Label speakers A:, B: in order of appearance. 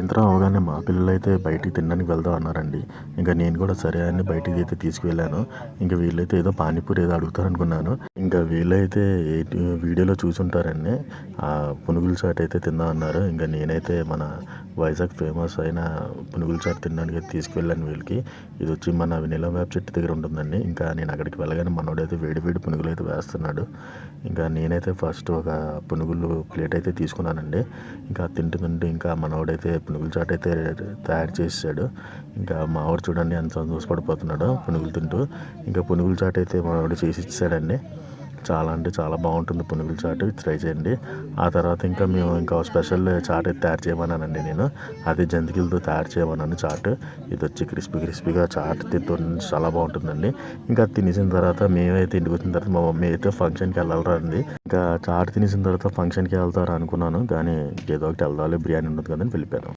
A: సాయంత్రం అవగానే మా పిల్లలైతే బయటికి తినడానికి వెళ్దాం అన్నారండి. ఇంకా నేను కూడా సరే అని బయటికి అయితే తీసుకువెళ్ళాను. ఇంకా వీళ్ళైతే ఏదో పానీపూరి ఏదో అడుగుతారనుకున్నాను. ఇంకా వీళ్ళైతే వీడియోలో చూసుంటారండి. పునుగుల చాట్ అయితే తిందాం అన్నారు. ఇంకా నేనైతే మన వైజాగ్ ఫేమస్ అయిన పునుగుల చాట్ తినడానికి తీసుకువెళ్ళాను వీళ్ళకి. ఇది వచ్చి మన వెనిలా వేప చెట్టు దగ్గర ఉంటుందండి. ఇంకా నేను అక్కడికి వెళ్ళగానే మనోడైతే వేడి వేడి పునుగులు అయితే వేస్తున్నాడు. ఇంకా నేనైతే ఫస్ట్ ఒక పునుగులు ప్లేట్ అయితే తీసుకున్నానండి. ఇంకా తింటూ ఇంకా మనోడైతే పునుగుల చాట్ అయితే తయారు చేసాడు. ఇంకా మావాడు చూడండి ఎంత సంతోషపడిపోతున్నాడో పునుగులు తింటూ. ఇంకా పునుగుల చాట్ అయితే మనోడు చేసి ఇచ్చాడండి. చాలా అంటే చాలా బాగుంటుంది పునుగుల చాట్, ట్రై చేయండి. ఆ తర్వాత ఇంకా మేము ఇంకా స్పెషల్ చాట్ అయితే తయారు చేయమన్నానండి నేను. అది జంతికలతో తయారు చేయమన్నాను చాట్. ఇది వచ్చి క్రిస్పీగా చాట్ తింటూ చాలా బాగుంటుందండి. ఇంకా తినేసిన తర్వాత మేమైతే ఇంటికి వచ్చిన తర్వాత మా మమ్మీ అయితే ఫంక్షన్కి వెళ్ళాలండి. ఇంకా చాట్ తినేసిన తర్వాత ఫంక్షన్కి వెళ్తారు అనుకున్నాను. కానీ ఏదో ఒకటి వెళ్దాలి, బిర్యానీ ఉండదు కదని వెళ్ళిపోయాను.